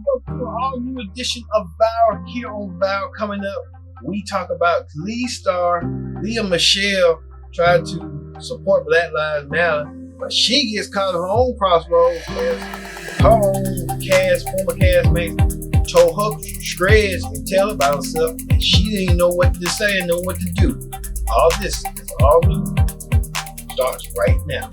For all new edition of Vow here on Vow coming up, we talk about Glee star Leah Michele tried to support Black Lives Matter, but she gets caught in her own crossroads as her own former castmate told her shreds and tell about herself, and she didn't know what to say and know what to do. All this is all new. Starts right now.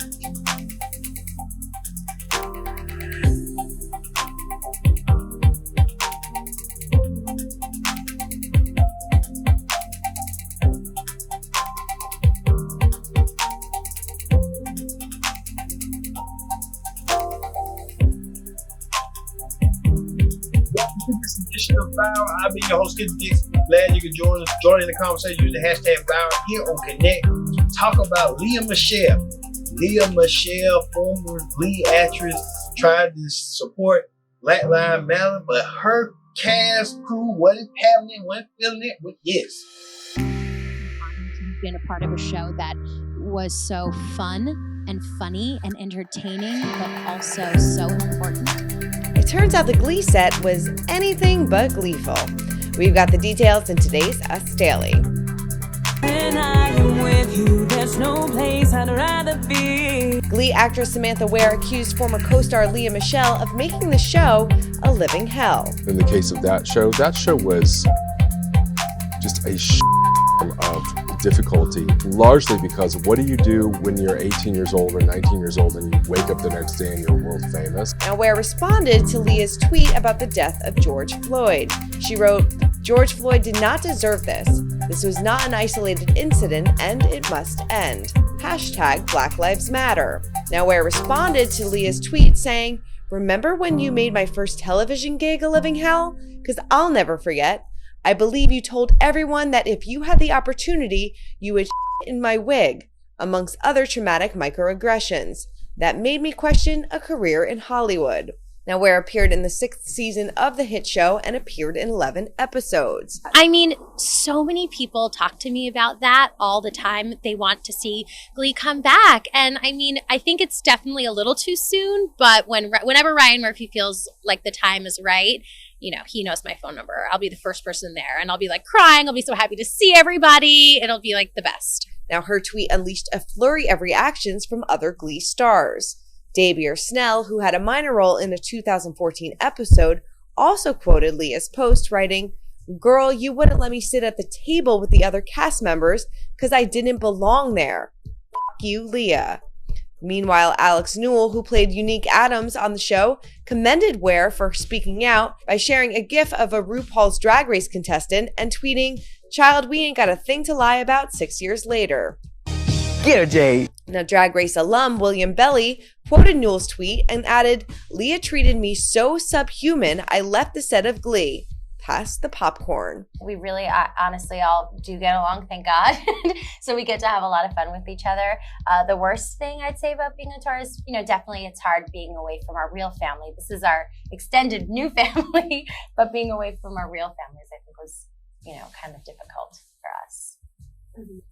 This edition of Vow. I've been your host, Kid Dix. Glad you could join in the conversation using the hashtag Vow here on Connect. Talk about Leah Michele. Leah Michele, former Glee actress, tried to support Black Lives Matter, but her cast crew wasn't having it, wasn't feeling it with yes. I've been a part of a show that was so fun and funny and entertaining, but also so important. It turns out the Glee set was anything but gleeful. We've got the details in today's Us Daily. When I am with you, there's no place I'd rather be. Glee actress Samantha Ware accused former co-star Leah Michele of making the show a living hell. In the case of that show was just a of difficulty, largely because what do you do when you're 18 years old or 19 years old and you wake up the next day and you're world famous? Now, Ware responded to Leah's tweet about the death of George Floyd. She wrote, "George Floyd did not deserve this. This was not an isolated incident and it must end. Hashtag Black Lives Matter." Now, Ware responded to Leah's tweet saying, "Remember when you made my first television gig a living hell? Because I'll never forget. I believe you told everyone that if you had the opportunity, you would in my wig, amongst other traumatic microaggressions. That made me question a career in Hollywood." Now, Ware appeared in the 6th season of the hit show and appeared in 11 episodes. I mean, so many people talk to me about that all the time. They want to see Glee come back. And I mean, I think it's definitely a little too soon, but whenever Ryan Murphy feels like the time is right, you know, he knows my phone number. I'll be the first person there and I'll be like crying. I'll be so happy to see everybody. It'll be like the best. Now, her tweet unleashed a flurry of reactions from other Glee stars. Davier Snell, who had a minor role in a 2014 episode, also quoted Leah's post, writing, "Girl, you wouldn't let me sit at the table with the other cast members because I didn't belong there. F*** you, Leah." Meanwhile, Alex Newell, who played Unique Adams on the show, commended Ware for speaking out by sharing a gif of a RuPaul's Drag Race contestant and tweeting, "Child, we ain't got a thing to lie about 6 years later." Get her, Jade. Now, Drag Race alum William Belly quoted Newell's tweet and added, "Leah treated me so subhuman, I left the set of Glee. Pass the popcorn." We really, honestly, all do get along, thank God. So we get to have a lot of fun with each other. The worst thing I'd say about being a tourist, definitely it's hard being away from our real family. This is our extended new family, but being away from our real families, I think was, kind of difficult for us.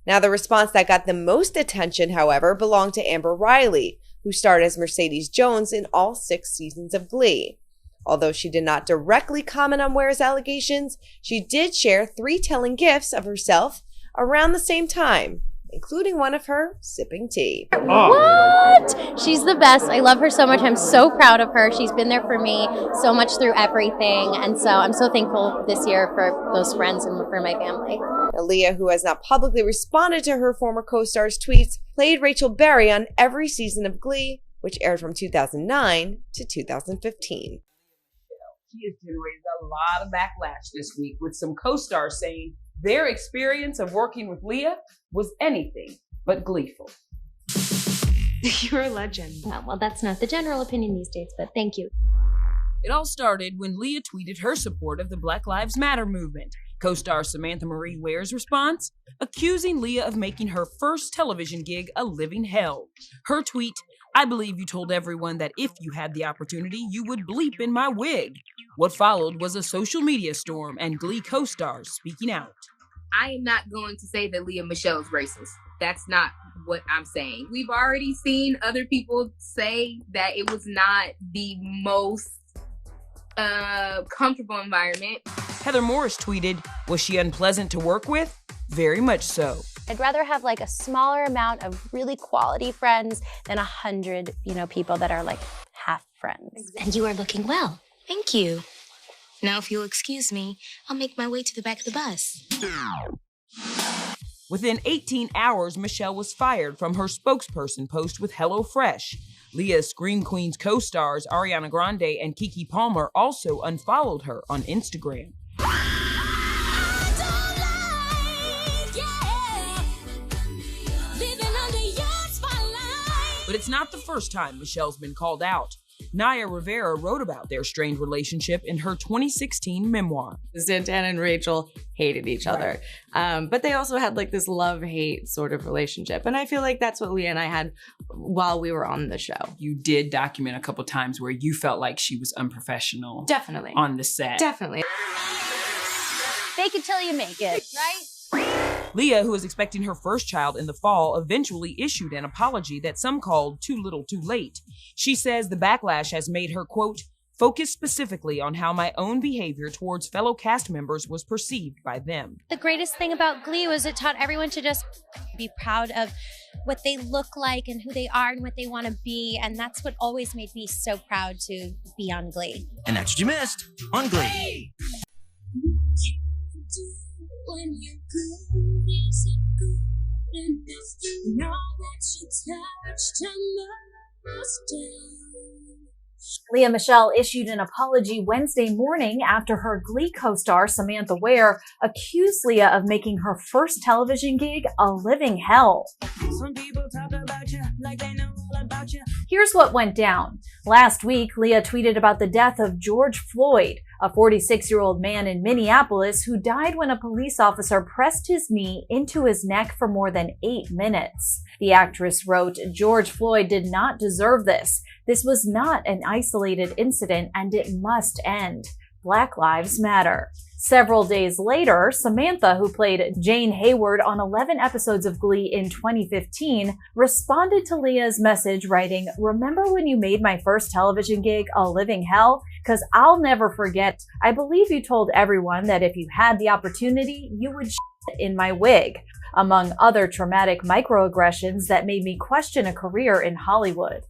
Now, the response that got the most attention, however, belonged to Amber Riley, who starred as Mercedes Jones in all 6 seasons of Glee. Although she did not directly comment on Ware's allegations, she did share 3 telling gifs of herself around the same time, including one of her sipping tea. What? She's the best. I love her so much. I'm so proud of her. She's been there for me so much through everything. And so I'm so thankful this year for those friends and for my family. Leah, who has not publicly responded to her former co-star's tweets, played Rachel Berry on every season of Glee, which aired from 2009 to 2015. She has generated a lot of backlash this week, with some co-stars saying their experience of working with Leah was anything but gleeful. You're a legend. Well, that's not the general opinion these days, but thank you. It all started when Leah tweeted her support of the Black Lives Matter movement. Co-star Samantha Marie Ware's response, accusing Leah of making her first television gig a living hell. Her tweet, "I believe you told everyone that if you had the opportunity, you would bleep in my wig." What followed was a social media storm and Glee co-stars speaking out. I am not going to say that Leah Michele is racist. That's not what I'm saying. We've already seen other people say that it was not the most comfortable environment. Heather Morris tweeted, was she unpleasant to work with? Very much so. I'd rather have like a smaller amount of really quality friends than 100, people that are like half friends. And you are looking well. Thank you. Now, if you'll excuse me, I'll make my way to the back of the bus. Within 18 hours, Michele was fired from her spokesperson post with HelloFresh. Leah's Scream Queens co-stars Ariana Grande and Keke Palmer also unfollowed her on Instagram. But it's not the first time Michele's been called out. Naya Rivera wrote about their strained relationship in her 2016 memoir. Santana and Rachel hated each other. But they also had like this love-hate sort of relationship. And I feel like that's what Leah and I had while we were on the show. You did document a couple times where you felt like she was unprofessional. Definitely. On the set. Definitely. Fake it till you make it, right? Leah, who is expecting her first child in the fall, eventually issued an apology that some called too little too late. She says the backlash has made her, quote, focus specifically on how my own behavior towards fellow cast members was perceived by them. The greatest thing about Glee was it taught everyone to just be proud of what they look like and who they are and what they want to be. And that's what always made me so proud to be on Glee. And that's what you missed on Glee. When you're good, is it good enough? Now that you touched, I must down. Lea Michele issued an apology Wednesday morning after her Glee co-star Samantha Ware accused Leah of making her first television gig a living hell. Some people talk about you like they know all about you. Here's what went down. Last week, Leah tweeted about the death of George Floyd, a 46-year-old man in Minneapolis who died when a police officer pressed his knee into his neck for more than 8 minutes. The actress wrote, "George Floyd did not deserve this. This was not an isolated incident and it must end. Black Lives Matter." Several days later, Samantha, who played Jane Hayward on 11 episodes of Glee in 2015, responded to Leah's message writing, "Remember when you made my first television gig a living hell? Because I'll never forget. I believe you told everyone that if you had the opportunity, you would shit in my wig," among other traumatic microaggressions that made me question a career in Hollywood.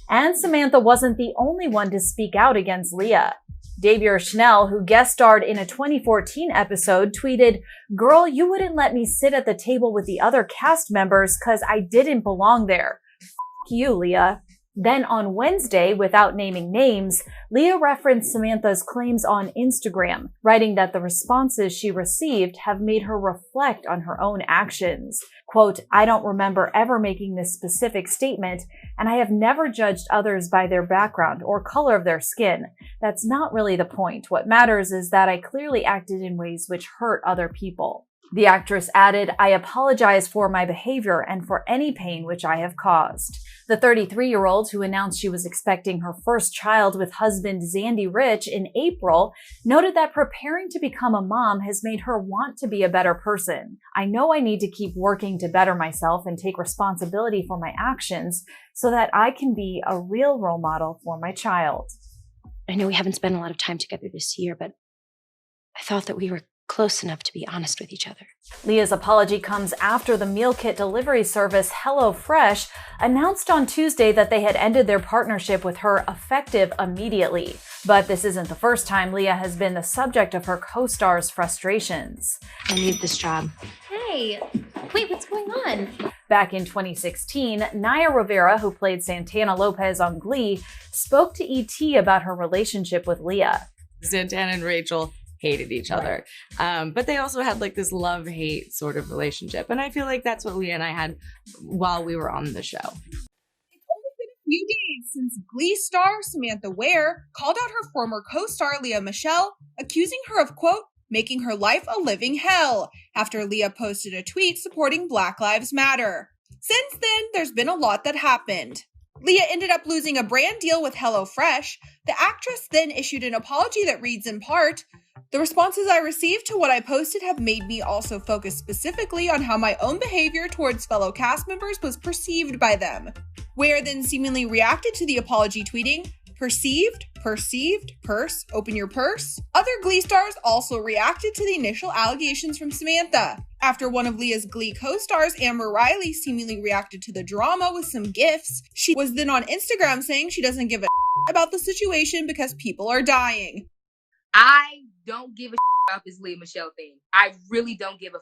And Samantha wasn't the only one to speak out against Leah. Davier Schnell, who guest starred in a 2014 episode, tweeted, "Girl, you wouldn't let me sit at the table with the other cast members because I didn't belong there. F*** you, Leah." Then on Wednesday, without naming names, Leah referenced Samantha's claims on Instagram, writing that the responses she received have made her reflect on her own actions. Quote, "I don't remember ever making this specific statement, and I have never judged others by their background or color of their skin. That's not really the point. What matters is that I clearly acted in ways which hurt other people." The actress added, "I apologize for my behavior and for any pain which I have caused." The 33-year-old, who announced she was expecting her first child with husband Zandy Rich in April, noted that preparing to become a mom has made her want to be a better person. "I know I need to keep working to better myself and take responsibility for my actions so that I can be a real role model for my child." I know we haven't spent a lot of time together this year, but I thought that we were close enough to be honest with each other. Leah's apology comes after the meal kit delivery service HelloFresh announced on Tuesday that they had ended their partnership with her effective immediately. But this isn't the first time Leah has been the subject of her co-stars' frustrations. I need this job. Hey, wait, what's going on? Back in 2016, Naya Rivera, who played Santana Lopez on Glee, spoke to ET about her relationship with Leah. Santana and Rachel hated each other. But they also had like this love-hate sort of relationship. And I feel like that's what Leah and I had while we were on the show. It's only been a few days since Glee star Samantha Ware called out her former co-star Lea Michele, accusing her of, quote, making her life a living hell, after Leah posted a tweet supporting Black Lives Matter. Since then, there's been a lot that happened. Leah ended up losing a brand deal with HelloFresh. The actress then issued an apology that reads in part, "The responses I received to what I posted have made me also focus specifically on how my own behavior towards fellow cast members was perceived by them." Ware then seemingly reacted to the apology tweeting, "Perceived? Perceived? Purse? Open your purse? Other Glee stars also reacted to the initial allegations from Samantha. After one of Leah's Glee co-stars, Amber Riley, seemingly reacted to the drama with some gifs, she was then on Instagram saying she doesn't give a about the situation because people are dying. I don't give a about this Leah Michele thing. I really don't give a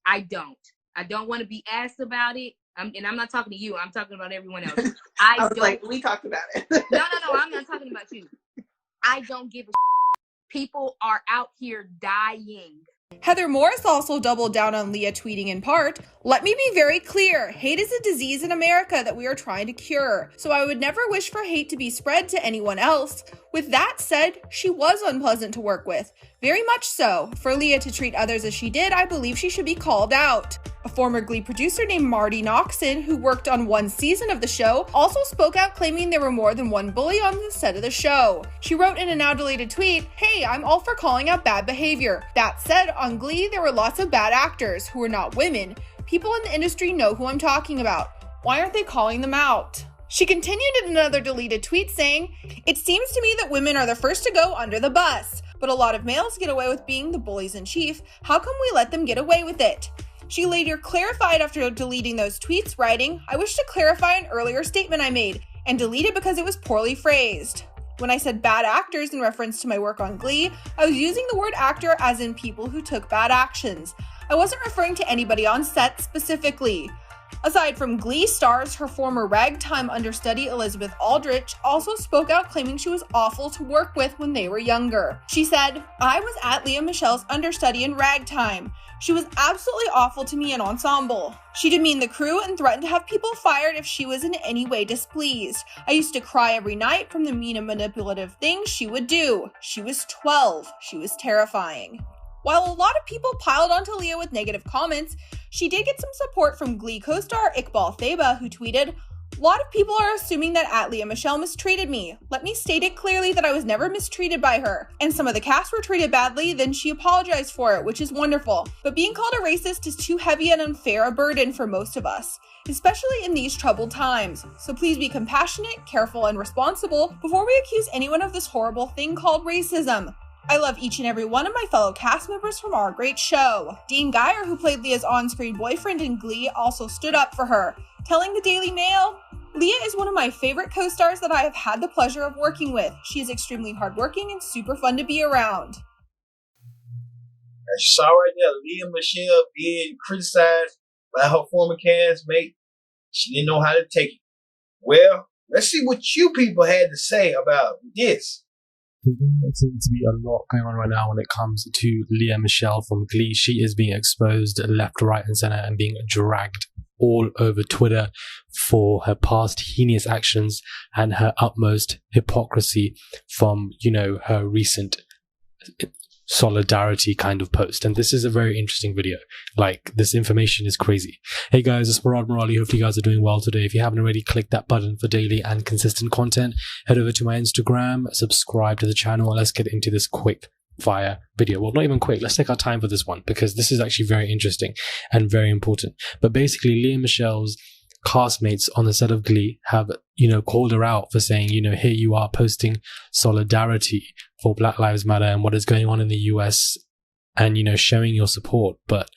I don't. I don't want to be asked about it. And I'm not talking to you. I'm talking about everyone else. I was like, we talked about it. No, I'm not talking about you. I don't give a People are out here dying. Heather Morris also doubled down on Leah, tweeting in part, "Let me be very clear. Hate is a disease in America that we are trying to cure. So I would never wish for hate to be spread to anyone else. With that said, she was unpleasant to work with. Very much so. For Leah to treat others as she did, I believe she should be called out." A former Glee producer named Marty Noxon, who worked on one season of the show, also spoke out claiming there were more than one bully on the set of the show. She wrote in a now deleted tweet, "Hey, I'm all for calling out bad behavior. That said, on Glee, there were lots of bad actors who were not women. People in the industry know who I'm talking about. Why aren't they calling them out?" She continued in another deleted tweet saying, "It seems to me that women are the first to go under the bus, but a lot of males get away with being the bullies in chief. How come we let them get away with it?" She later clarified after deleting those tweets, writing, "I wish to clarify an earlier statement I made and delete it because it was poorly phrased. When I said bad actors in reference to my work on Glee, I was using the word actor as in people who took bad actions. I wasn't referring to anybody on set specifically." Aside from Glee stars, her former ragtime understudy Elizabeth Aldrich also spoke out claiming she was awful to work with when they were younger. She said, "I was at Leah Michelle's understudy in ragtime. She was absolutely awful to me in ensemble. She demeaned the crew and threatened to have people fired if she was in any way displeased. I used to cry every night from the mean and manipulative things she would do. She was 12. She was terrifying." While a lot of people piled onto Leah with negative comments, she did get some support from Glee co-star Iqbal Theba, who tweeted, "A lot of people are assuming that Leah Michele mistreated me. Let me state it clearly that I was never mistreated by her. And some of the cast were treated badly, then she apologized for it, which is wonderful. But being called a racist is too heavy and unfair a burden for most of us, especially in these troubled times. So please be compassionate, careful, and responsible before we accuse anyone of this horrible thing called racism. I love each and every one of my fellow cast members from our great show." Dean Geyer, who played Leah's on-screen boyfriend in Glee, also stood up for her, telling the Daily Mail, "Leah is one of my favorite co-stars that I have had the pleasure of working with. She is extremely hardworking and super fun to be around." As you saw right there, Leah Michele being criticized by her former castmate. She didn't know how to take it. Well, let's see what you people had to say about this. There seems to be a lot going on right now when it comes to Leah Michele from Glee. She is being exposed left, right, and center and being dragged all over Twitter for her past heinous actions and her utmost hypocrisy from, her recent solidarity kind of post. And this is a very interesting video. This information is crazy. Hey guys, it's Murad Murali. Hopefully you guys are doing well today. If you haven't already, click that button for daily and consistent content. Head over to my Instagram, subscribe to the channel, and let's get into this quick fire video. Well, not even quick. Let's take our time for this one because this is actually very interesting and very important. But basically, Leah Michele's castmates on the set of Glee have, called her out for saying, here you are posting solidarity for Black Lives Matter and what is going on in the US and, showing your support. But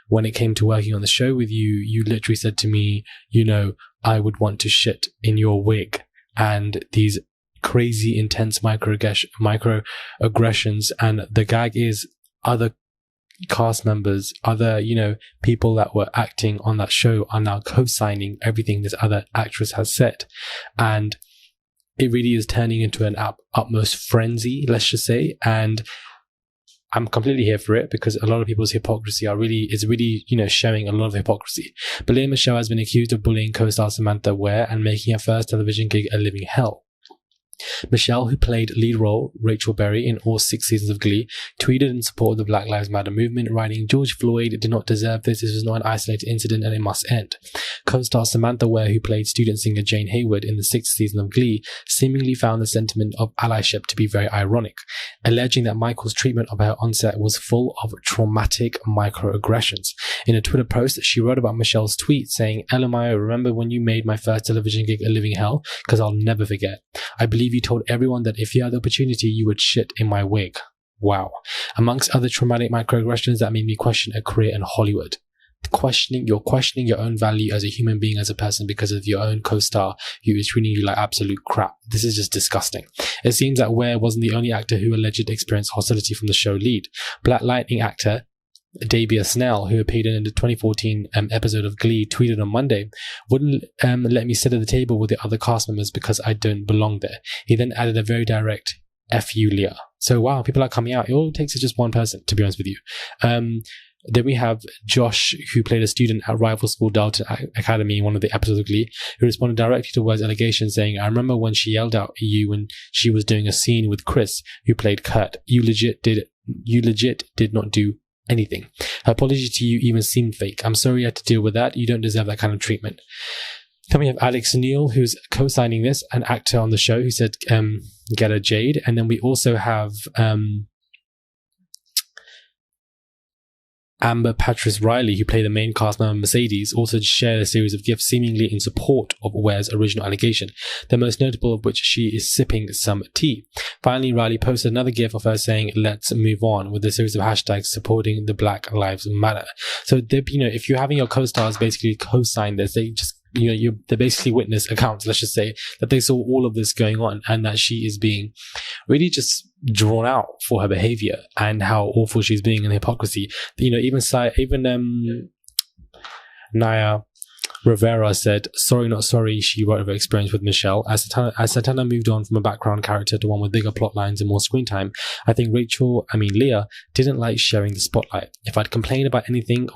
when it came to working on the show with you, you literally said to me, I would want to shit in your wig. And these crazy, intense microaggressions. And the gag is other cast members, other, people that were acting on that show are now co-signing everything this other actress has said. And it really is turning into an utmost frenzy, let's just say. And I'm completely here for it because a lot of people's hypocrisy is really, showing a lot of hypocrisy. But Leah Michele has been accused of bullying co-star Samantha Ware and making her first television gig a living hell. Michele, who played lead role Rachel Berry in all 6 seasons of Glee, tweeted in support of the Black Lives Matter movement, writing, "George Floyd did not deserve this. This was not an isolated incident and it must end." Co-star Samantha Ware, who played student singer Jane Hayward in the 6th season of Glee, seemingly found the sentiment of allyship to be very ironic, alleging that Michael's treatment of her on set was full of traumatic microaggressions. In a Twitter post, she wrote about Michele's tweet saying, "LMIO, remember when you made my first television gig a living hell? Because I'll never forget. I believe believe you told everyone that if you had the opportunity, you would shit in my wig. Wow. Amongst other traumatic microaggressions that made me question a career in Hollywood. You're questioning your own value as a human being, as a person, because of your own co-star who is treating you like absolute crap. This is just disgusting. It seems that Ware wasn't the only actor who allegedly experienced hostility from the show lead. Black Lightning actor Davia Snell, who appeared in the 2014 episode of Glee, tweeted on Monday, "Wouldn't let me sit at the table with the other cast members because I don't belong there." He then added a very direct "F you, Leah." So wow, people are coming out. It all takes is just one person, to be honest with you. Then we have Josh, who played a student at rival school Dalton Academy in one of the episodes of Glee, who responded directly to Ware's allegations, saying, "I remember when she yelled out at you when she was doing a scene with Chris, who played Kurt. You legit did not do anything. Her apology to you even seemed fake. I'm sorry you had to deal with that. You don't deserve that kind of treatment." Then we have Alex Neal, who's co-signing this, an actor on the show, who said, "Get a Jade." And then we also have Amber Patris Riley, who played the main cast member Mercedes, also shared a series of gifs seemingly in support of Ware's original allegation, the most notable of which she is sipping some tea. Finally, Riley posted another gif of her saying, "Let's move on," with a series of hashtags supporting the Black Lives Matter. So, if you're having your co-stars basically co-sign this, they just, they're basically witness accounts, let's just say, that they saw all of this going on and that she is being really just drawn out for her behavior and how awful she's being and hypocrisy. Even Naya Rivera said, "Sorry, not sorry," she wrote of her experience with Michele. As Satana moved on from a background character to one with bigger plot lines and more screen time, I think Leah didn't like sharing the spotlight. If I'd complain about anything,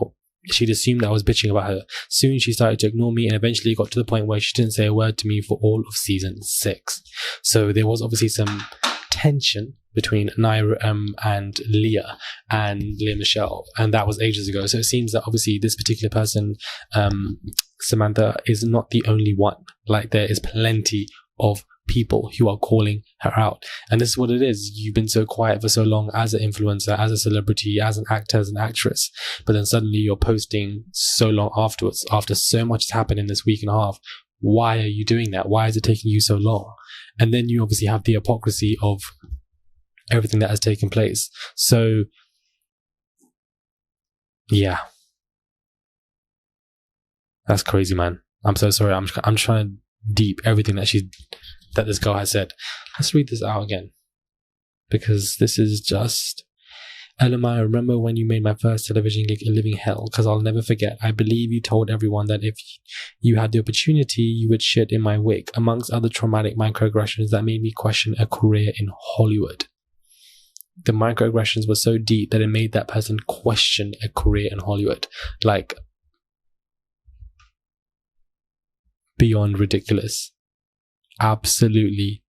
she'd assumed I was bitching about her. Soon she started to ignore me and eventually got to the point where she didn't say a word to me for all of season 6. So there was obviously some tension between Naira and Leah Michele, and that was ages ago. So it seems that obviously this particular person, Samantha, is not the only one. Like, there is plenty of people who are calling her out, and this is what it is. You've been so quiet for so long as an influencer, as a celebrity, as an actor, as an actress, but then suddenly you're posting so long afterwards, after so much has happened in this week and a half. Why are you doing that? Why is it taking you so long? And then you obviously have the hypocrisy of everything that has taken place. So yeah, that's crazy, man. I'm so sorry. I'm trying to deep everything that this girl has said. Let's read this out again, because this is just... "Elamai, I remember when you made my first television gig a living hell, because I'll never forget. I believe you told everyone that if you had the opportunity, you would shit in my wig, amongst other traumatic microaggressions that made me question a career in Hollywood." The microaggressions were so deep that it made that person question a career in Hollywood. Like, beyond ridiculous. Absolutely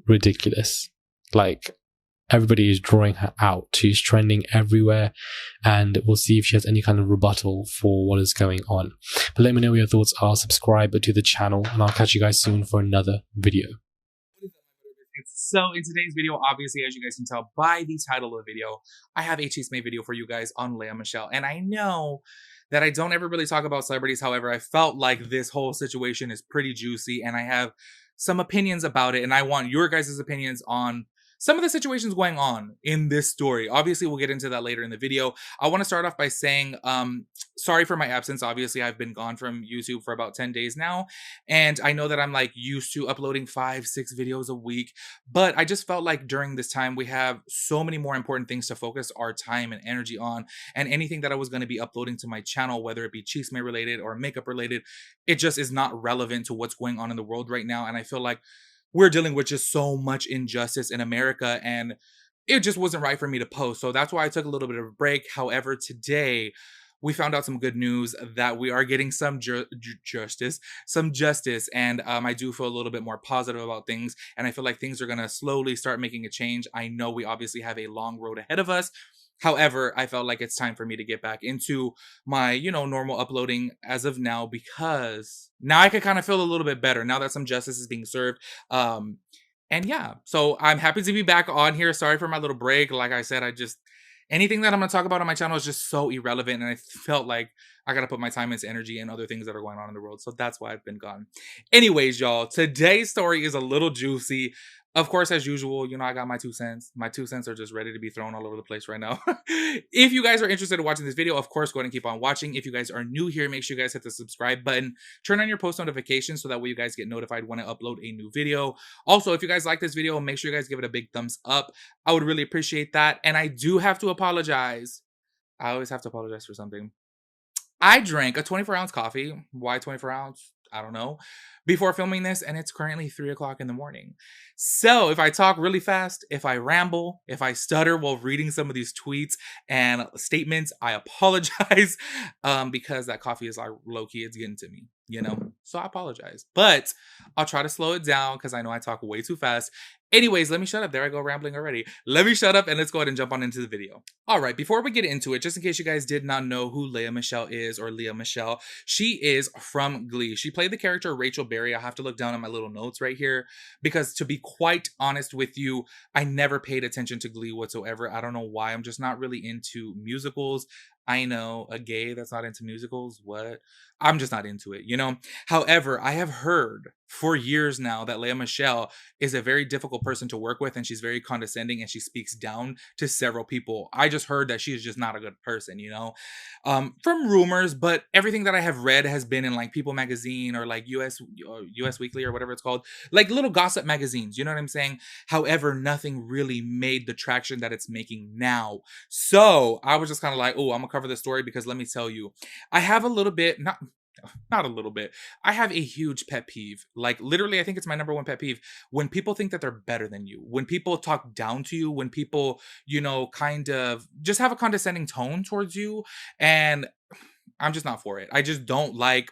ridiculous. Like, everybody is drawing her out. She's trending everywhere, and we'll see if she has any kind of rebuttal for what is going on. But let me know what your thoughts are. Subscribe to the channel, and I'll catch you guys soon for another video. So in today's video, obviously, as you guys can tell by the title of the video, I have a chisme video for you guys on Lea Michele. And I know that I don't ever really talk about celebrities. However, I felt like this whole situation is pretty juicy, and I have some opinions about it, and I want your guys' opinions on some of the situations going on in this story. Obviously, we'll get into that later in the video. I want to start off by saying, sorry for my absence. Obviously, I've been gone from YouTube for about 10 days now. And I know that I'm like used to uploading 5-6 videos a week. But I just felt like during this time, we have so many more important things to focus our time and energy on. And anything that I was going to be uploading to my channel, whether it be chisme related or makeup related, it just is not relevant to what's going on in the world right now. And I feel like we're dealing with just so much injustice in America, and it just wasn't right for me to post. So that's why I took a little bit of a break. However, today we found out some good news that we are getting some justice. And I do feel a little bit more positive about things. And I feel like things are going to slowly start making a change. I know we obviously have a long road ahead of us. However, I felt like it's time for me to get back into my, normal uploading as of now, because now I can kind of feel a little bit better now that some justice is being served. And yeah, so I'm happy to be back on here. Sorry for my little break. Like I said, I just anything that I'm going to talk about on my channel is just so irrelevant. And I felt like I got to put my time into energy and other things that are going on in the world. So that's why I've been gone. Anyways, y'all, today's story is a little juicy. Of course, as usual, you know, I got my 2 cents. My 2 cents are just ready to be thrown all over the place right now. If you guys are interested in watching this video, of course, go ahead and keep on watching. If you guys are new here, make sure you guys hit the subscribe button. Turn on your post notifications so that way you guys get notified when I upload a new video. Also, if you guys like this video, make sure you guys give it a big thumbs up. I would really appreciate that. And I do have to apologize. I always have to apologize for something. I drank a 24-ounce coffee. Why 24 ounce? I don't know. Before filming this, and it's currently 3 o'clock in the morning. So if I talk really fast, if I ramble, if I stutter while reading some of these tweets and statements, I apologize because that coffee is low-key, it's getting to me, you know? So I apologize. But I'll try to slow it down because I know I talk way too fast. Anyways, let me shut up. There I go rambling already. Let me shut up and let's go ahead and jump on into the video. All right, before we get into it, just in case you guys did not know who Lea Michele is, or Lea Michele, she is from Glee. She played the character Rachel Berry. I have to look down at my little notes right here because, to be quite honest with you, I never paid attention to Glee whatsoever. I don't know why. I'm just not really into musicals. I know, a gay that's not into musicals, what? I'm just not into it, you know? However, I have heard for years now that Lea Michele is a very difficult person to work with, and she's very condescending, and she speaks down to several people. I just heard that she's just not a good person, you know? From rumors, but everything that I have read has been in like People Magazine or like US Weekly or whatever it's called. Like little gossip magazines, you know what I'm saying? However, nothing really made the traction that it's making now. So I was just kind of like, oh, I'm gonna cover the story because let me tell you, I have a little bit, not a little bit. I have a huge pet peeve. Like literally, I think it's my number one pet peeve. When people think that they're better than you, when people talk down to you, when people, you know, kind of just have a condescending tone towards you. And I'm just not for it. I just don't like,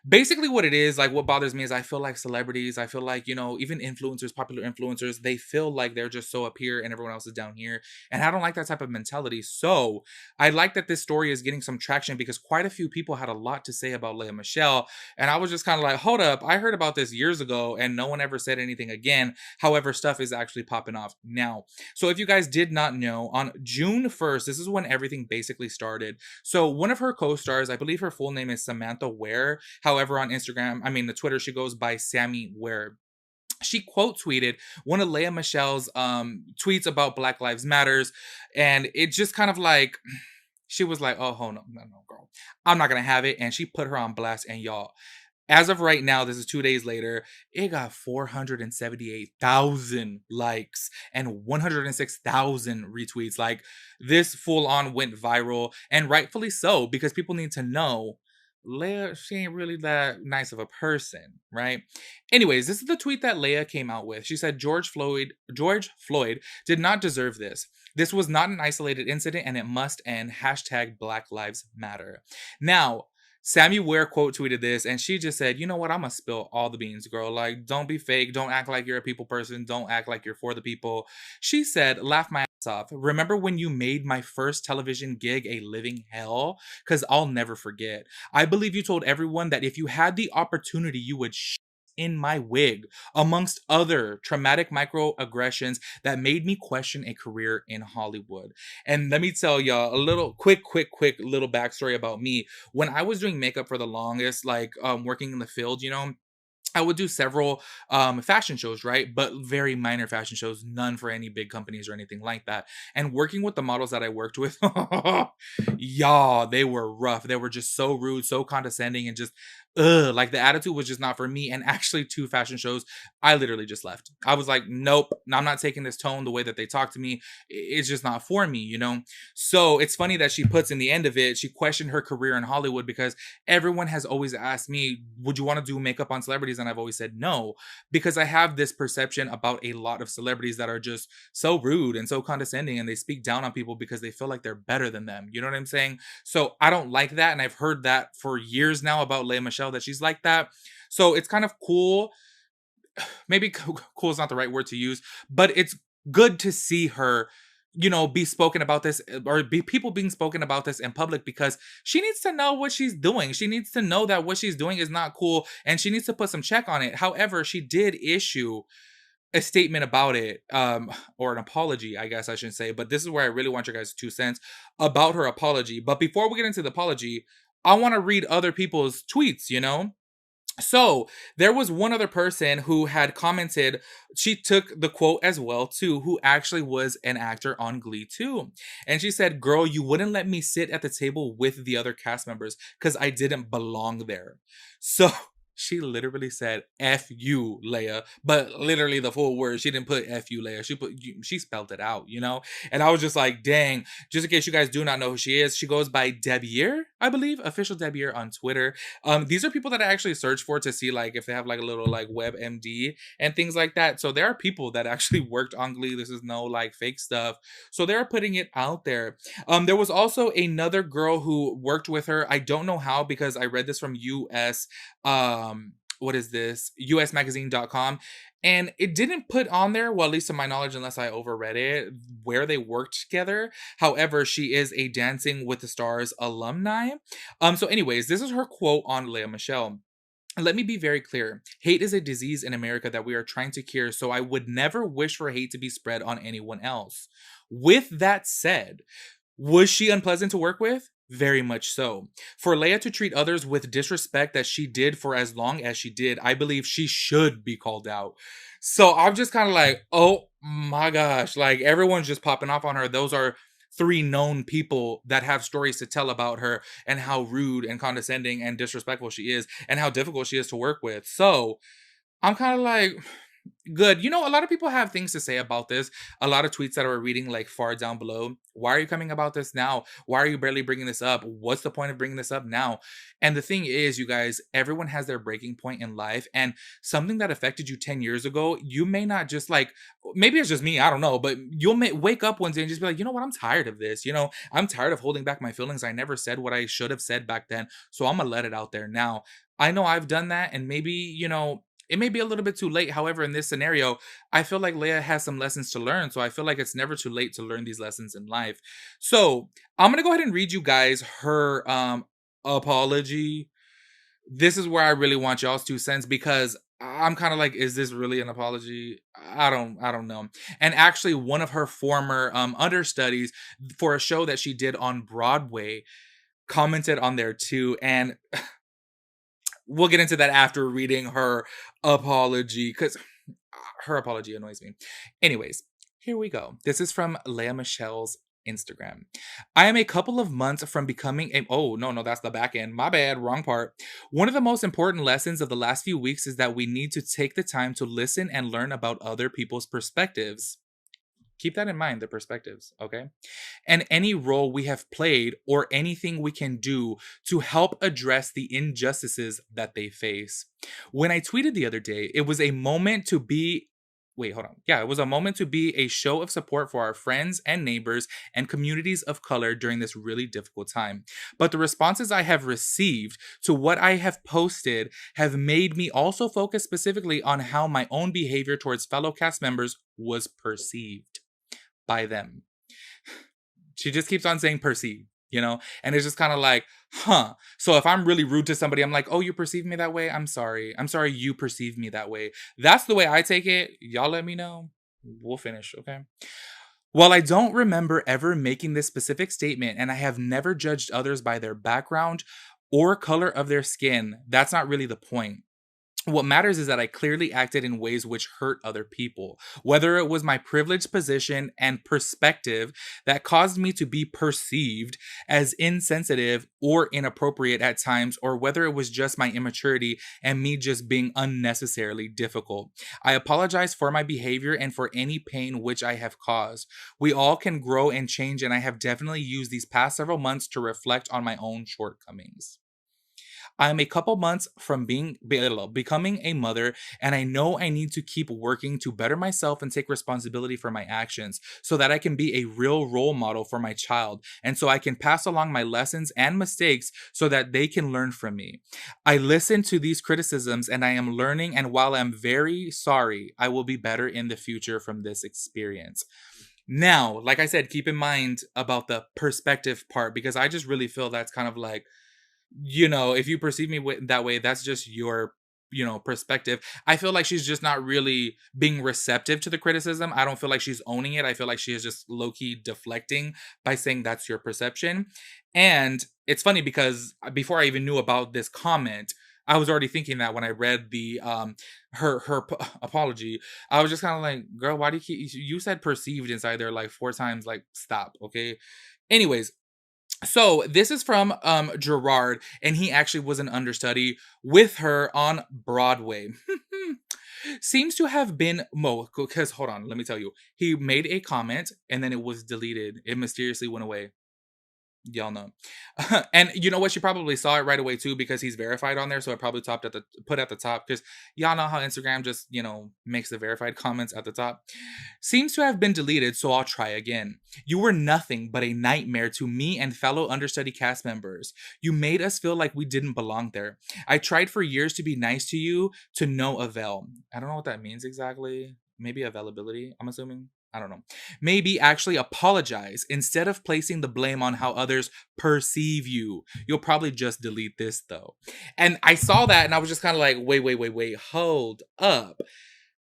basically what it is, like what bothers me is I feel like celebrities, I feel like, you know, even influencers, popular influencers, they feel like they're just so up here and everyone else is down here. And I don't like that type of mentality. So I like that this story is getting some traction because quite a few people had a lot to say about Lea Michele. And I was just kind of like, hold up, I heard about this years ago and no one ever said anything again. However, stuff is actually popping off now. So if you guys did not know, on June 1st, this is when everything basically started. So one of her co-stars, I believe her full name is Samantha Ware. However, on Instagram, the Twitter, she goes by Sammy Ware. She quote tweeted one of Lea Michele's tweets about Black Lives Matters. And it just kind of like, she was like, oh, no, girl. I'm not going to have it. And she put her on blast. And y'all, as of right now, this is 2 days later, it got 478,000 likes and 106,000 retweets. Like, this full on went viral, and rightfully so, because people need to know Lea, she ain't really that nice of a person, right? Anyways, this is the tweet that Lea came out with. She said, George Floyd did not deserve this. This was not an isolated incident and it must end. # Black Lives Matter. Now, Sammy Ware quote tweeted this, and she just said, you know what, I'm gonna spill all the beans, girl. Like, don't be fake. Don't act like you're a people person. Don't act like you're for the people. She said, laugh my ass off. Remember when you made my first television gig a living hell? Because I'll never forget. I believe you told everyone that if you had the opportunity, you would in my wig, amongst other traumatic microaggressions that made me question a career in Hollywood. And let me tell y'all a little quick little backstory about me. When I was doing makeup for the longest, like working in the field, you know, I would do several fashion shows, right? But very minor fashion shows, none for any big companies or anything like that. And working with the models that I worked with, y'all, they were rough. They were just so rude, so condescending, and just like the attitude was just not for me. And actually 2 fashion shows, I literally just left. I was like, nope, I'm not taking this tone, the way that they talk to me. It's just not for me, you know? So it's funny that she puts in the end of it, she questioned her career in Hollywood because everyone has always asked me, would you want to do makeup on celebrities? And I've always said no, because I have this perception about a lot of celebrities that are just so rude and so condescending, and they speak down on people because they feel like they're better than them. You know what I'm saying? So I don't like that. And I've heard that for years now about Lea Michele, that she's like that. So it's kind of cool. Maybe cool is not the right word to use, but it's good to see her, you know, be spoken about this, or be people being spoken about this in public, because she needs to know what she's doing. She needs to know that what she's doing is not cool, and she needs to put some check on it. However, she did issue a statement about it, or an apology, I guess I should say. But this is where I really want your guys' 2 cents about her apology. But before we get into the apology, I want to read other people's tweets, you know? So there was one other person who had commented, she took the quote as well too, who actually was an actor on Glee too. And she said, "Girl, you wouldn't let me sit at the table with the other cast members because I didn't belong there." So she literally said, "F you, Leia," but literally the full word. She didn't put "F you, Leia." She spelled it out, you know? And I was just like, dang, just in case you guys do not know who she is, she goes by Debier, I believe, official Debier on Twitter. These are people that I actually search for to see like if they have like a little like WebMD and things like that. So there are people that actually worked on Glee. This is no like fake stuff. So they're putting it out there. There was also another girl who worked with her. I don't know how because I read this from US what is this? usmagazine.com. And it didn't put on there, well, at least to my knowledge, unless I overread it, where they worked together. However, she is a Dancing with the Stars alumni. So anyways, this is her quote on Lea Michele. "Let me be very clear. Hate is a disease in America that we are trying to cure, so I would never wish for hate to be spread on anyone else. With that said, was she unpleasant to work with? Very much so. For Leia to treat others with disrespect that she did for as long as she did, I believe she should be called out." So I'm just kind of like, oh my gosh, like everyone's just popping off on her. Those are 3 known people that have stories to tell about her and how rude and condescending and disrespectful she is and how difficult she is to work with. So I'm kind of like, good. You know, a lot of people have things to say about this. A lot of tweets that are reading like far down below. Why are you coming about this now? Why are you barely bringing this up? What's the point of bringing this up now? And the thing is, you guys, everyone has their breaking point in life, and something that affected you 10 years ago, you may not just like, maybe it's just me, I don't know, but you'll wake up one day and just be like, you know what? I'm tired of this. You know, I'm tired of holding back my feelings. I never said what I should have said back then. So I'm going to let it out there now. I know I've done that, and maybe, you know, it may be a little bit too late. However, in this scenario, I feel like Leia has some lessons to learn. So I feel like it's never too late to learn these lessons in life. So I'm going to go ahead and read you guys her apology. This is where I really want y'all's 2 cents because I'm kind of like, is this really an apology? I don't know. And actually, one of her former understudies for a show that she did on Broadway commented on there too. And we'll get into that after reading her apology because her apology annoys me. Anyways, here we go. This is from Lea Michele's Instagram. "I am a couple of months from becoming a... Oh, no, that's the back end. My bad, wrong part. One of the most important lessons of the last few weeks is that we need to take the time to listen and learn about other people's perspectives." Keep that in mind, the perspectives, okay? "And any role we have played or anything we can do to help address the injustices that they face. When I tweeted the other day, it was a moment to be... Wait, hold on. Yeah, it was a moment to be a show of support for our friends and neighbors and communities of color during this really difficult time. But the responses I have received to what I have posted have made me also focus specifically on how my own behavior towards fellow cast members was perceived by them." She just keeps on saying perceived, you know? And it's just kind of like, huh. So if I'm really rude to somebody, I'm like, oh, you perceive me that way? I'm sorry. I'm sorry you perceive me that way. That's the way I take it. Y'all let me know. We'll finish, okay? "While I don't remember ever making this specific statement, and I have never judged others by their background or color of their skin, that's not really the point. What matters is that I clearly acted in ways which hurt other people, whether it was my privileged position and perspective that caused me to be perceived as insensitive or inappropriate at times, or whether it was just my immaturity and me just being unnecessarily difficult. I apologize for my behavior and for any pain which I have caused. We all can grow and change, and I have definitely used these past several months to reflect on my own shortcomings. I am a couple months from becoming a mother, and I know I need to keep working to better myself and take responsibility for my actions so that I can be a real role model for my child, and so I can pass along my lessons and mistakes so that they can learn from me. I listen to these criticisms and I am learning, and while I'm very sorry, I will be better in the future from this experience. Now, like I said, keep in mind about the perspective part, because I just really feel that's kind of like, you know, if you perceive me that way, that's just your perspective. I feel like she's just not really being receptive to the criticism. I don't feel like she's owning it. I feel like she is just low-key deflecting by saying that's your perception. And it's funny because before I even knew about this comment, I was already thinking that when I read the her apology. I was just kind of like, girl, why do you keep, you said perceived inside there like 4 times, like stop, okay? Anyways, so this is from Gerard, and he actually was an understudy with her on Broadway. Seems to have been because hold on, let me tell you. He made a comment and then it was deleted. It mysteriously went away. Y'all know. And you know what? She probably saw it right away too because he's verified on there. So it probably put at the top because y'all know how Instagram just, makes the verified comments at the top. Seems to have been deleted, so I'll try again. You were nothing but a nightmare to me and fellow understudy cast members. You made us feel like we didn't belong there. I tried for years to be nice to you to no avail. I don't know what that means exactly. Maybe availability, I'm assuming. I don't know. Maybe actually apologize instead of placing the blame on how others perceive you. You'll probably just delete this though. And I saw that and I was just kind of like, wait, hold up.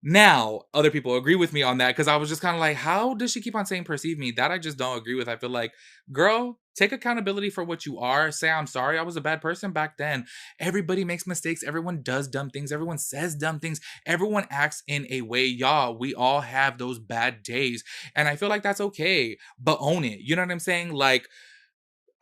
Now, other people agree with me on that because I was just kind of like, how does she keep on saying perceive me? That I just don't agree with. I feel like, girl, take accountability for what you are. Say, I'm sorry, I was a bad person back then. Everybody makes mistakes. Everyone does dumb things. Everyone says dumb things. Everyone acts in a way. Y'all, we all have those bad days. And I feel like that's okay, but own it. You know what I'm saying? Like,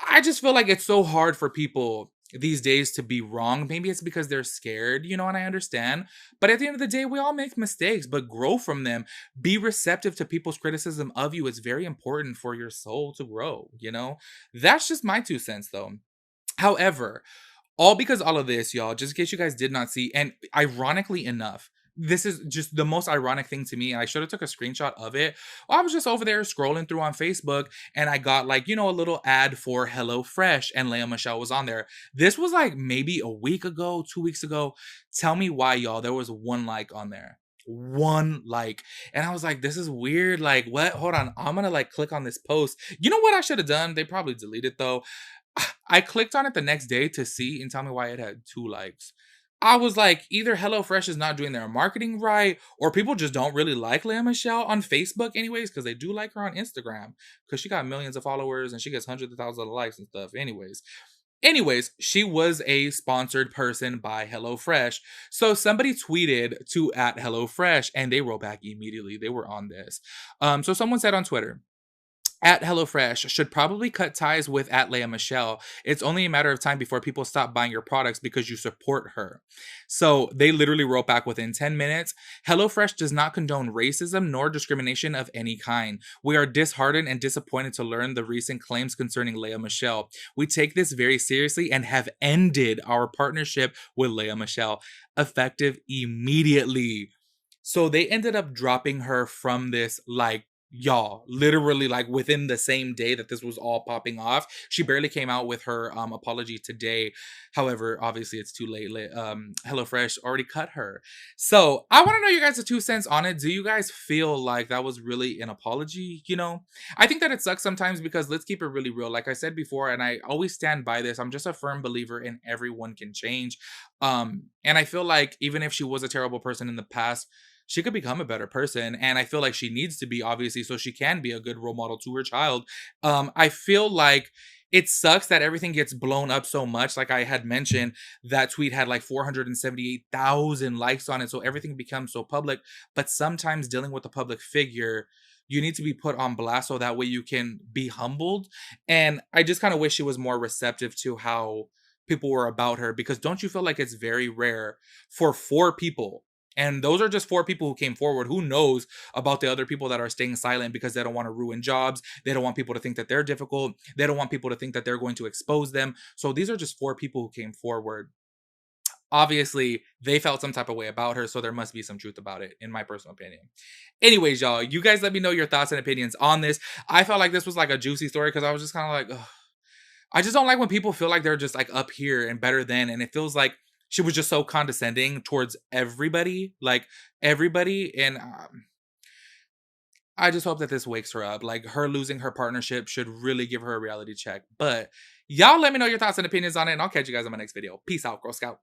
I just feel like it's so hard for people these days to be wrong. Maybe it's because they're scared, and I understand. But at the end of the day, we all make mistakes, but grow from them. Be receptive to people's criticism of you. It's very important for your soul to grow, That's just my 2 cents, though. However, all because all of this, y'all, just in case you guys did not see, and ironically enough, this is just the most ironic thing to me. And I should have took a screenshot of it. I was just over there scrolling through on Facebook and I got like, a little ad for HelloFresh and Lea Michele was on there. This was like maybe a week ago, 2 weeks ago. Tell me why, y'all. There was 1 like on there. 1 like. And I was like, this is weird. Like, what? Hold on. I'm going to like click on this post. You know what I should have done? They probably deleted though. I clicked on it the next day to see and tell me why it had 2 likes. I was like, either HelloFresh is not doing their marketing right, or people just don't really like Lea Michele on Facebook anyways, because they do like her on Instagram, because she got millions of followers and she gets hundreds of thousands of likes and stuff Anyways, she was a sponsored person by HelloFresh. So somebody tweeted to @HelloFresh and they wrote back immediately. They were on this. So someone said on Twitter, @HelloFresh should probably cut ties with @Lea Michele. It's only a matter of time before people stop buying your products because you support her. So they literally wrote back within 10 minutes. HelloFresh does not condone racism nor discrimination of any kind. We are disheartened and disappointed to learn the recent claims concerning Lea Michele. We take this very seriously and have ended our partnership with Lea Michele, effective immediately. So they ended up dropping her from this, like, y'all, literally like within the same day that this was all popping off. She barely came out with her apology today. However, obviously it's too late. HelloFresh already cut her. So I want to know you guys' 2 cents on it. Do you guys feel like that was really an apology? I think that it sucks sometimes because let's keep it really real. Like I said before, and I always stand by this, I'm just a firm believer in everyone can change. And I feel like even if she was a terrible person in the past, she could become a better person. And I feel like she needs to be, obviously, so she can be a good role model to her child. I feel like it sucks that everything gets blown up so much. Like I had mentioned, that tweet had like 478,000 likes on it. So everything becomes so public. But sometimes dealing with a public figure, you need to be put on blast so that way you can be humbled. And I just kind of wish she was more receptive to how people were about her. Because don't you feel like it's very rare for 4 people, and those are just 4 people who came forward. Who knows about the other people that are staying silent because they don't want to ruin jobs. They don't want people to think that they're difficult. They don't want people to think that they're going to expose them. So these are just 4 people who came forward. Obviously, they felt some type of way about her, so there must be some truth about it, in my personal opinion. Anyways, y'all, you guys let me know your thoughts and opinions on this. I felt like this was like a juicy story because I was just kind of like, ugh. I just don't like when people feel like they're just like up here and better than, and it feels like she was just so condescending towards everybody, and I just hope that this wakes her up. Like, her losing her partnership should really give her a reality check. But y'all let me know your thoughts and opinions on it, and I'll catch you guys in my next video. Peace out, Girl Scout.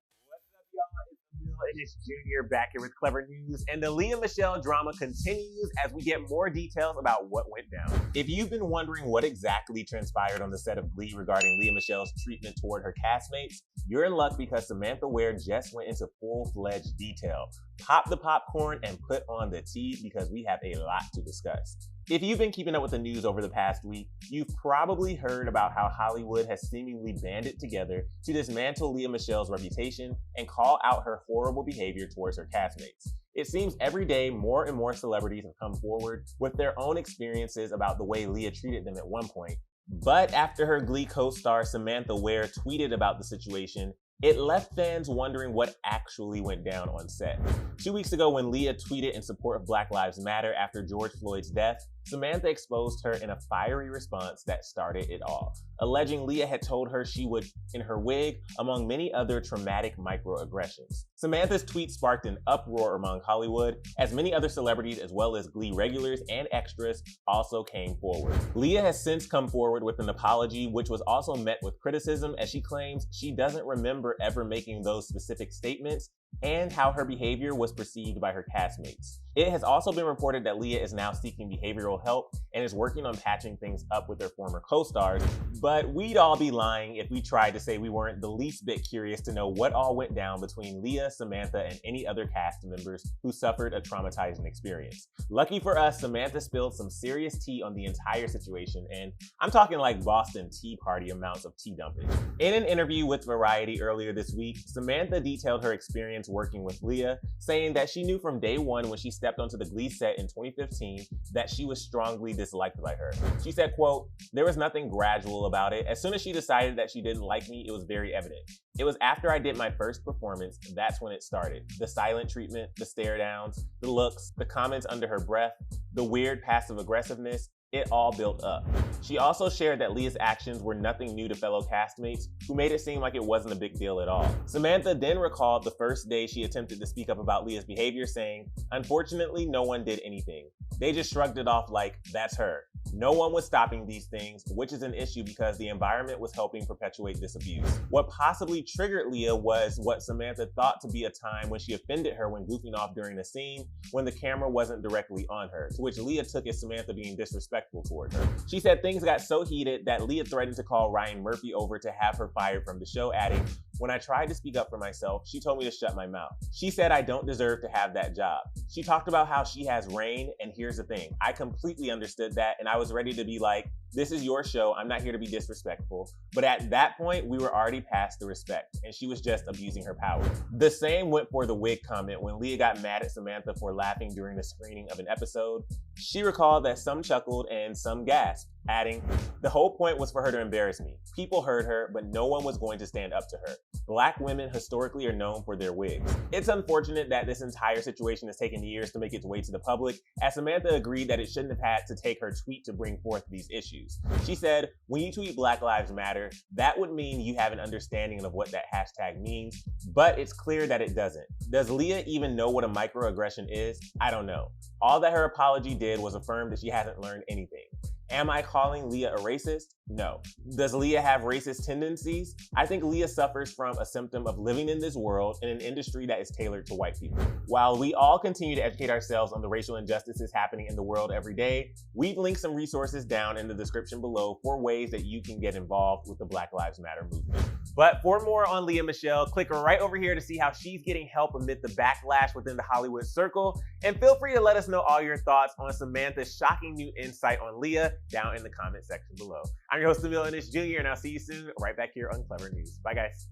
Ennis Jr. back here with Clever News, and the Lea Michele drama continues as we get more details about what went down. If you've been wondering what exactly transpired on the set of Glee regarding Lea Michele's treatment toward her castmates, you're in luck because Samantha Ware just went into full-fledged detail. Pop the popcorn and put on the tea because we have a lot to discuss. If you've been keeping up with the news over the past week, you've probably heard about how Hollywood has seemingly banded together to dismantle Lea Michele's reputation and call out her horrible behavior towards her castmates. It seems every day more and more celebrities have come forward with their own experiences about the way Lea treated them at one point. But after her Glee co-star Samantha Ware tweeted about the situation, it left fans wondering what actually went down on set. 2 weeks ago, when Lea tweeted in support of Black Lives Matter after George Floyd's death, Samantha exposed her in a fiery response that started it all, alleging Lea had told her she would in her wig, among many other traumatic microaggressions. Samantha's tweet sparked an uproar among Hollywood, as many other celebrities as well as Glee regulars and extras also came forward. Lea has since come forward with an apology, which was also met with criticism, as she claims she doesn't remember ever making those specific statements and how her behavior was perceived by her castmates. It has also been reported that Lea is now seeking behavioral help and is working on patching things up with her former co-stars, but we'd all be lying if we tried to say we weren't the least bit curious to know what all went down between Lea, Samantha, and any other cast members who suffered a traumatizing experience. Lucky for us, Samantha spilled some serious tea on the entire situation, and I'm talking like Boston Tea Party amounts of tea dumping. In an interview with Variety earlier this week, Samantha detailed her experience working with Lea, saying that she knew from day one when she stepped onto the Glee set in 2015 that she was strongly disliked by her. She said, quote, "There was nothing gradual about it. As soon as she decided that she didn't like me, it was very evident. It was after I did my first performance, that's when it started. The silent treatment, the stare downs, the looks, the comments under her breath, the weird passive aggressiveness, it all built up." She also shared that Lea's actions were nothing new to fellow castmates, who made it seem like it wasn't a big deal at all. Samantha then recalled the first day she attempted to speak up about Lea's behavior, saying, "Unfortunately, no one did anything. They just shrugged it off like, that's her. No one was stopping these things, which is an issue because the environment was helping perpetuate this abuse." What possibly triggered Lea was what Samantha thought to be a time when she offended her when goofing off during a scene when the camera wasn't directly on her, to which Lea took as Samantha being disrespectful toward her. She said things got so heated that Lea threatened to call Ryan Murphy over to have her fired from the show, adding, "When I tried to speak up for myself, she told me to shut my mouth. She said I don't deserve to have that job." She talked about how she has reign, and here's the thing, I completely understood that, and I was ready to be like, this is your show, I'm not here to be disrespectful. But at that point, we were already past the respect, and she was just abusing her power. The same went for the wig comment when Lea got mad at Samantha for laughing during the screening of an episode. She recalled that some chuckled and some gasped, adding, "The whole point was for her to embarrass me. People heard her, but no one was going to stand up to her. Black women historically are known for their wigs." It's unfortunate that this entire situation has taken years to make its way to the public, as Samantha agreed that it shouldn't have had to take her tweet to bring forth these issues. She said, "When you tweet Black Lives Matter, that would mean you have an understanding of what that hashtag means, but it's clear that it doesn't. Does Lea even know what a microaggression is? I don't know. All that her apology did was affirm that she hasn't learned anything. Am I calling Lea a racist? No. Does Lea have racist tendencies? I think Lea suffers from a symptom of living in this world in an industry that is tailored to white people. While we all continue to educate ourselves on the racial injustices happening in the world every day, we've linked some resources down in the description below for ways that you can get involved with the Black Lives Matter movement. But for more on Lea Michele, click right over here to see how she's getting help amid the backlash within the Hollywood circle. And feel free to let us know all your thoughts on Samantha's shocking new insight on Lea down in the comment section below. I'm your host, Michele Ennis Jr., and I'll see you soon right back here on Clever News. Bye, guys.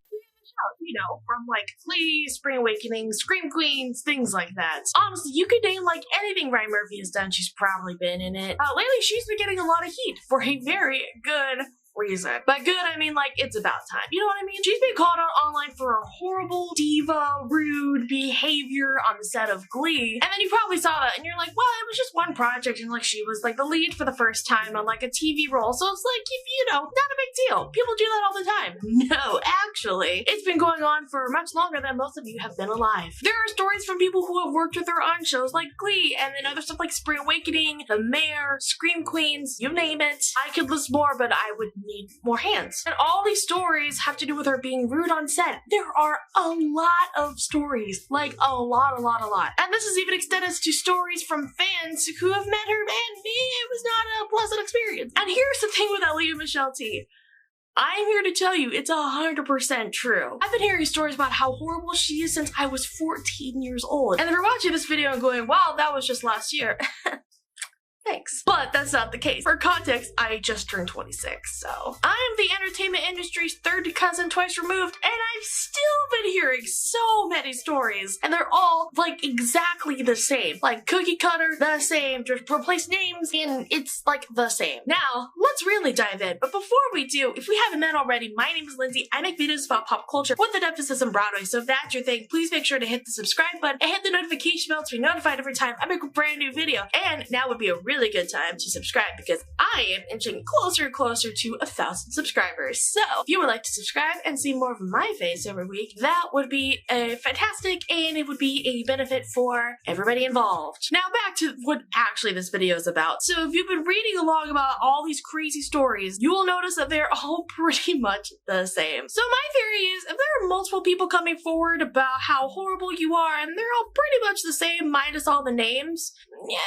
You know, from like Glee, Spring Awakening, Scream Queens, things like that. Honestly, you could name like anything Ryan Murphy has done, she's probably been in it. Lately, she's been getting a lot of heat for a very good reason. By good, I mean like it's about time. You know what I mean? She's been called out online for her horrible, diva, rude behavior on the set of Glee. And then you probably saw that and you're like, well, it was just one project and like she was like the lead for the first time on like a TV role. So it's like, you know, not a big deal. People do that all the time. No, actually, it's been going on for much longer than most of you have been alive. There are stories from people who have worked with her on shows like Glee and then other stuff like Spring Awakening, The Mayor, Scream Queens, you name it. I could list more, but I would need more hands. And all these stories have to do with her being rude on set. There are a lot of stories, like a lot. And this is even extended to stories from fans who have met her, and it was not a pleasant experience. And here's the thing with that Lea Michele tea. I'm here to tell you it's 100% true. I've been hearing stories about how horrible she is since I was 14 years old. And if you're watching this video and going, wow, that was just last year. Thanks. But that's not the case. For context, I just turned 26, so. I'm the entertainment industry's third cousin twice removed, and I've still been hearing so many stories, and they're all, like, exactly the same. Like, cookie cutter, the same, just replace names, and it's, like, the same. Now, let's really dive in, but before we do, if we haven't met already, my name is Lindsay. I make videos about pop culture with an emphasis on Broadway, so if that's your thing, please make sure to hit the subscribe button and hit the notification bell to be notified every time I make a brand new video. And now would be a really good time to subscribe because I am inching closer and closer to 1,000 subscribers. So if you would like to subscribe and see more of my face every week, that would be fantastic, and it would be a benefit for everybody involved. Now back to what actually this video is about. So if you've been reading along about all these crazy stories, you will notice that they're all pretty much the same. So my theory is if there are multiple people coming forward about how horrible you are and they're all pretty much the same minus all the names, yeah,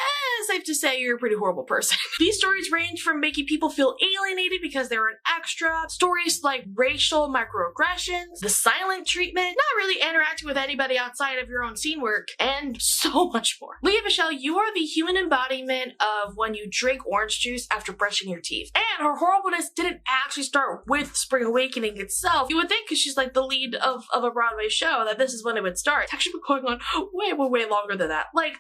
safe to say you're a pretty horrible person. These stories range from making people feel alienated because they're an extra, stories like racial microaggressions, the silent treatment, not really interacting with anybody outside of your own scene work, and so much more. Lea Michele, you are the human embodiment of when you drink orange juice after brushing your teeth. And her horribleness didn't actually start with Spring Awakening itself. You would think because she's like the lead of a Broadway show that this is when it would start. It's actually been going on way longer than that. Like,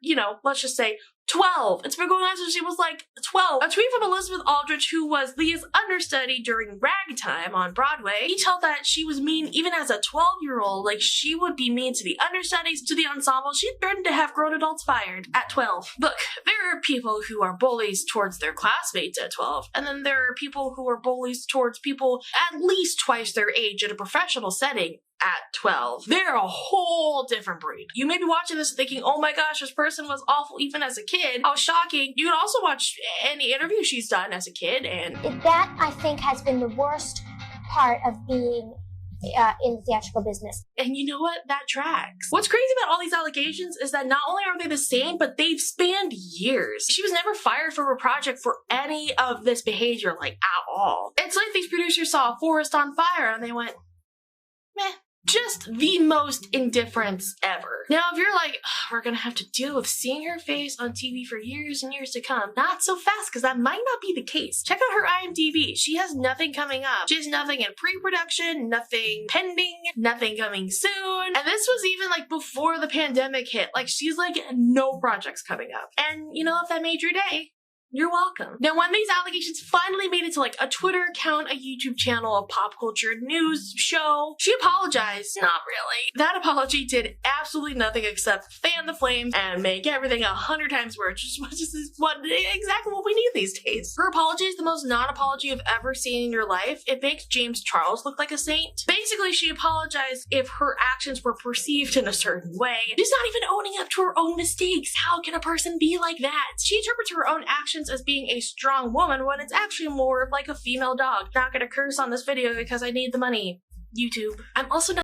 you know, let's just say 12. It's been going on since she was like 12. A tweet from Elizabeth Aldrich, who was Leah's understudy during Ragtime on Broadway, detailed that she was mean even as a 12-year-old. Like, she would be mean to the understudies, to the ensemble. She threatened to have grown adults fired at 12. Look, there are people who are bullies towards their classmates at 12, and then there are people who are bullies towards people at least twice their age in a professional setting at 12. They're a whole different breed. You may be watching this thinking, oh my gosh, this person was awful even as a kid. How shocking. You can also watch any interview she's done as a kid, and that, I think, has been the worst part of being in the theatrical business. And you know what? That tracks. What's crazy about all these allegations is that not only are they the same, but they've spanned years. She was never fired from a project for any of this behavior, like, at all. It's like these producers saw a forest on fire and they went, meh. Just the most indifference ever. Now, if you're like, we're gonna have to deal with seeing her face on TV for years and years to come, not so fast, because that might not be the case. Check out her IMDb. She has nothing coming up. She has nothing in pre-production, nothing pending, nothing coming soon. And this was even like before the pandemic hit. Like, she's like no projects coming up. And you know, if that made your day, you're welcome. Now, when these allegations finally made it to like a Twitter account, a YouTube channel, a pop culture news show, she apologized. Not really. That apology did absolutely nothing except fan the flames and make everything 100 times worse, which is exactly what we need these days. Her apology is the most non-apology you've ever seen in your life. It makes James Charles look like a saint. Basically, she apologized if her actions were perceived in a certain way. She's not even owning up to her own mistakes. How can a person be like that? She interprets her own actions as being a strong woman when it's actually more of like a female dog. Not gonna curse on this video because I need the money. YouTube. I'm also not